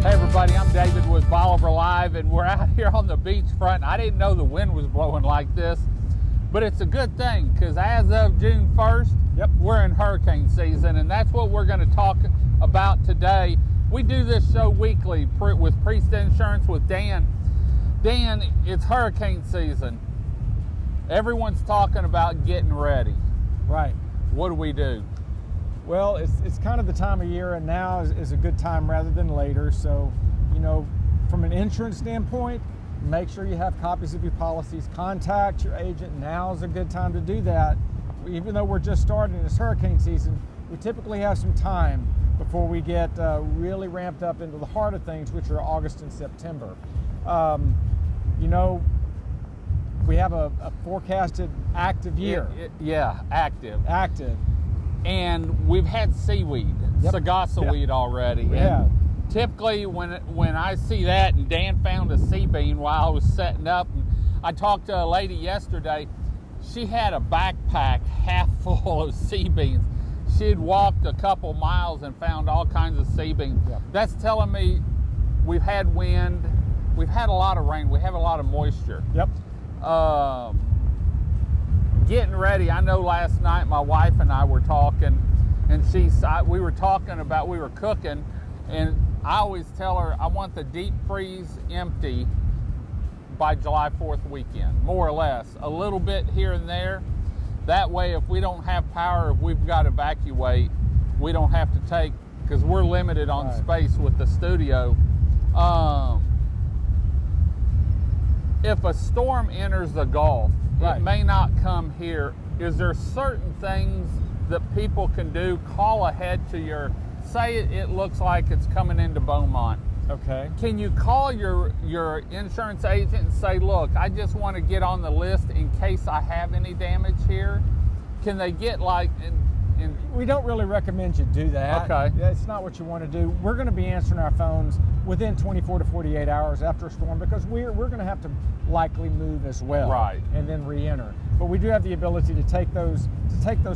Hey everybody, I'm David with Bolivar Live, and we're out here on the beachfront. I didn't know the wind was blowing like this, but it's a good thing because as of June 1st, we're in hurricane season, and that's what we're going to talk about today. We do this show weekly with Priest Insurance with Dan. Dan, it's hurricane season. Everyone's talking about getting ready. Right. What do we do? Well, it's kind of the time of year, and now is a good time rather than later. So, you know, from an insurance standpoint, make sure you have copies of your policies. Contact your agent. Now is a good time to do that. Even though we're just starting this hurricane season, we typically have some time before we get really ramped up into the heart of things, which are August and September. You know, we have a forecasted active year. Yeah, active. Active. And we've had seaweed, sagasa weed already. Yeah. And typically when I see that, and Dan found a sea bean while I was setting up, and I talked to a lady yesterday, she had a backpack half full of sea beans. She had walked a couple miles and found all kinds of sea beans. Yep. That's telling me we've had wind, we've had a lot of rain, we have a lot of moisture. Yep. Getting ready. I know last night my wife and I were talking, and we were talking about, we were cooking, and I always tell her I want the deep freeze empty by July 4th weekend, more or less. A little bit here and there. That way, if we don't have power, if we've got to evacuate, we don't have to take, because we're limited on space with the studio. If a storm enters the Gulf, it may not come here. Is there certain things that people can do? Call ahead to your, say it looks like it's coming into Beaumont. Okay. Can you call your insurance agent and say, look, I just want to get on the list in case I have any damage here? Can they get like... We don't really recommend you do that. Okay. It's not what you want to do. We're going to be answering our phones within 24 to 48 hours after a storm because we're going to have to likely move as well. Right. And then re-enter. But we do have the ability to take those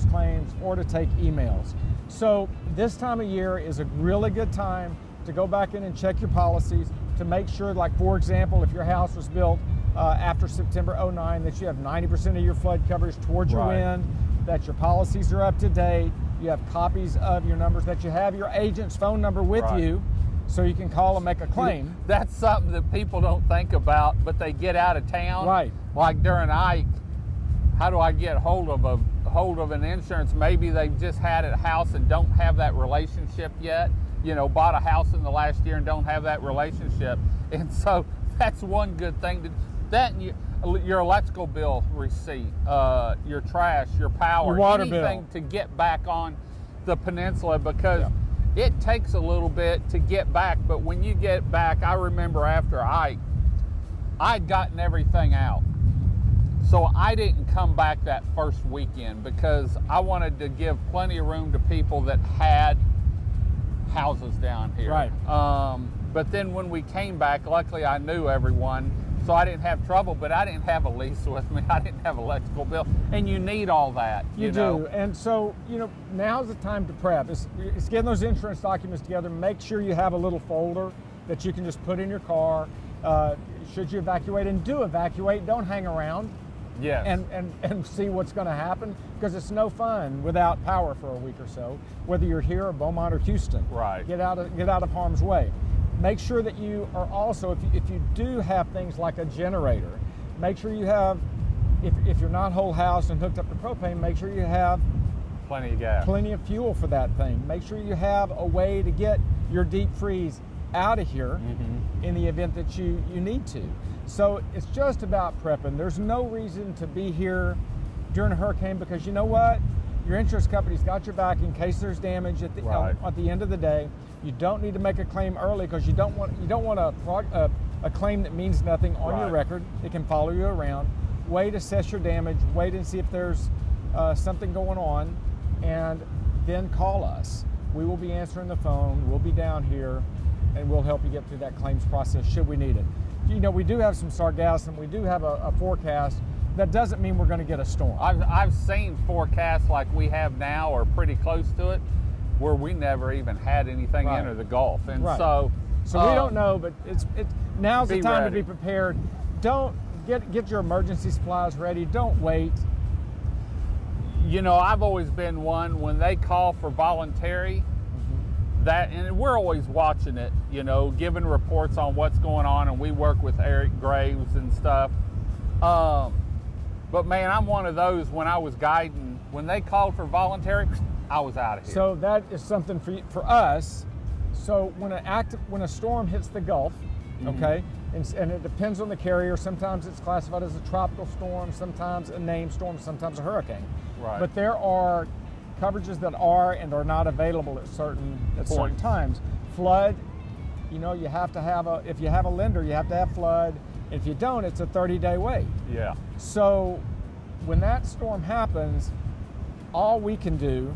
claims or to take emails. So this time of year is a really good time to go back in and check your policies to make sure, like for example, if your house was built after September 09, that you have 90% of your flood coverage towards your wind, that your policies are up to date, you have copies of your numbers, that you have your agent's phone number with you so you can call and make a claim. That's something that people don't think about, but they get out of town. Right. Like during Ike, how do I get hold of an insurance? Maybe they've just had a house and don't have that relationship yet. You know, bought a house in the last year and don't have that relationship. And so that's one good thing. That and your electrical bill receipt, your trash, your power, your water anything bill, to get back on the peninsula, because it takes a little bit to get back. But when you get back, I remember after Ike, I'd gotten everything out. So I didn't come back that first weekend because I wanted to give plenty of room to people that had houses down here. Right. But then when we came back, luckily I knew everyone, so I didn't have trouble, but I didn't have a lease with me. I didn't have electrical bill, and you need all that. You know? do, and so, you know, now's the time to prep. It's getting those insurance documents together. Make sure you have a little folder that you can just put in your car. Should you evacuate, and do evacuate, don't hang around. Yes. And see what's going to happen, because it's no fun without power for a week or so, whether you're here or Beaumont or Houston. Right. Get out of harm's way. Make sure that you are also, if you do have things like a generator, make sure you have, if you're not whole house and hooked up to propane, make sure you have plenty of gas, plenty of fuel for that thing. Make sure you have a way to get your deep freeze out of here in the event that you need to. So it's just about prepping. There's no reason to be here during a hurricane, because you know what? Your insurance company's got your back in case there's damage at the end of the day. You don't need to make a claim early, because you don't want a claim that means nothing on your record. It can follow you around. Wait, assess your damage. Wait and see if there's something going on, and then call us. We will be answering the phone. We'll be down here, and we'll help you get through that claims process should we need it. You know, we do have some sargassum. We do have a forecast. That doesn't mean we're going to get a storm. I've seen forecasts like we have now, or pretty close to it, where we never even had anything enter the Gulf. And so So we don't know, but now's the time ready. to be prepared. Don't get your emergency supplies ready. Don't wait. You know, I've always been one when they call for voluntary. And we're always watching it, you know, giving reports on what's going on, and we work with Eric Graves and stuff. But man, I'm one of those, when I was guiding, when they called for voluntary, I was out of here. So that is something for us. So when a storm hits the Gulf, okay, and it depends on the carrier. Sometimes it's classified as a tropical storm, sometimes a named storm, sometimes a hurricane. Right. But there are coverages that are and are not available at certain times. Flood, you know, you have to have if you have a lender, you have to have flood. If you don't, it's a 30-day wait. Yeah. So when that storm happens, all we can do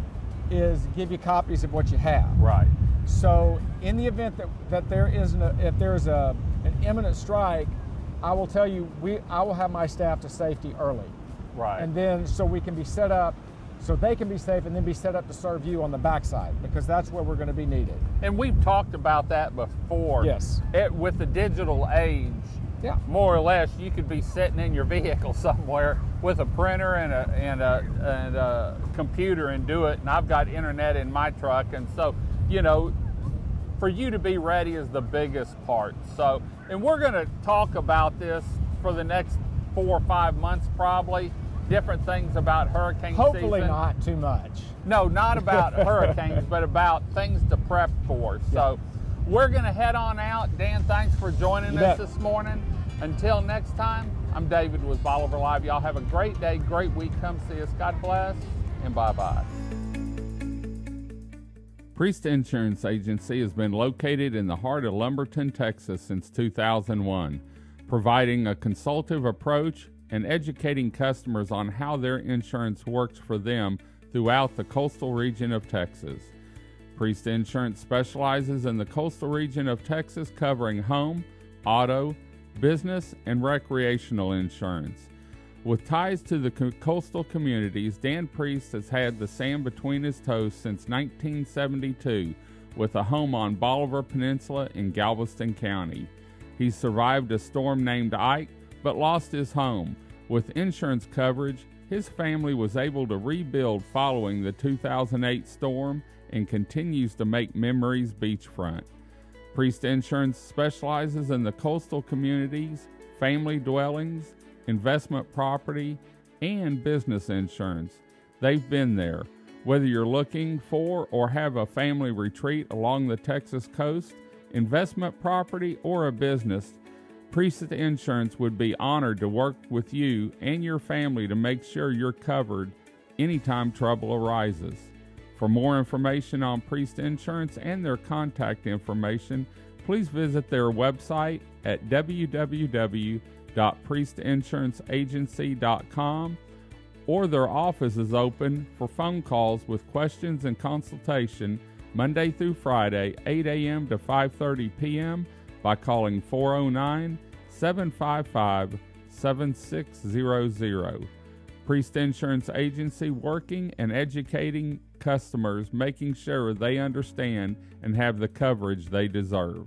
is give you copies of what you have. Right. So in the event that there is if there is an imminent strike, I will tell you, I will have my staff to safety early. Right. And then so we can be set up so they can be safe and then be set up to serve you on the backside, because that's where we're going to be needed. And we've talked about that before. Yes. With the digital age, yeah, more or less, you could be sitting in your vehicle somewhere with a printer and a computer and do it. And I've got internet in my truck, and so, you know, for you to be ready is the biggest part. So, and we're going to talk about this for the next 4 or 5 months probably. Different things about hurricane hopefully season. not too much. No, not about hurricanes, but about things to prep for. So we're going to head on out. Dan, thanks for joining us this morning. Until next time, I'm David with Bolivar Live. Y'all have a great day, great week. Come see us. God bless, and bye-bye. Priest Insurance Agency has been located in the heart of Lumberton, Texas since 2001, providing a consultative approach and educating customers on how their insurance works for them throughout the coastal region of Texas. Priest Insurance specializes in the coastal region of Texas, covering home, auto, business, and recreational insurance. With ties to the coastal communities, Dan Priest has had the sand between his toes since 1972, with a home on Bolivar Peninsula in Galveston County. He survived a storm named Ike, but lost his home. With insurance coverage, his family was able to rebuild following the 2008 storm and continues to make memories beachfront. Priest Insurance specializes in the coastal communities, family dwellings, investment property, and business insurance. They've been there. Whether you're looking for or have a family retreat along the Texas coast, investment property, or a business, Priest Insurance would be honored to work with you and your family to make sure you're covered anytime trouble arises. For more information on Priest Insurance and their contact information, please visit their website at www.priestinsuranceenagency.com, or their office is open for phone calls with questions and consultation Monday through Friday, 8 a.m. to 5:30 p.m. by calling 409-755-7600. Priest Insurance Agency, working and educating customers, making sure they understand and have the coverage they deserve.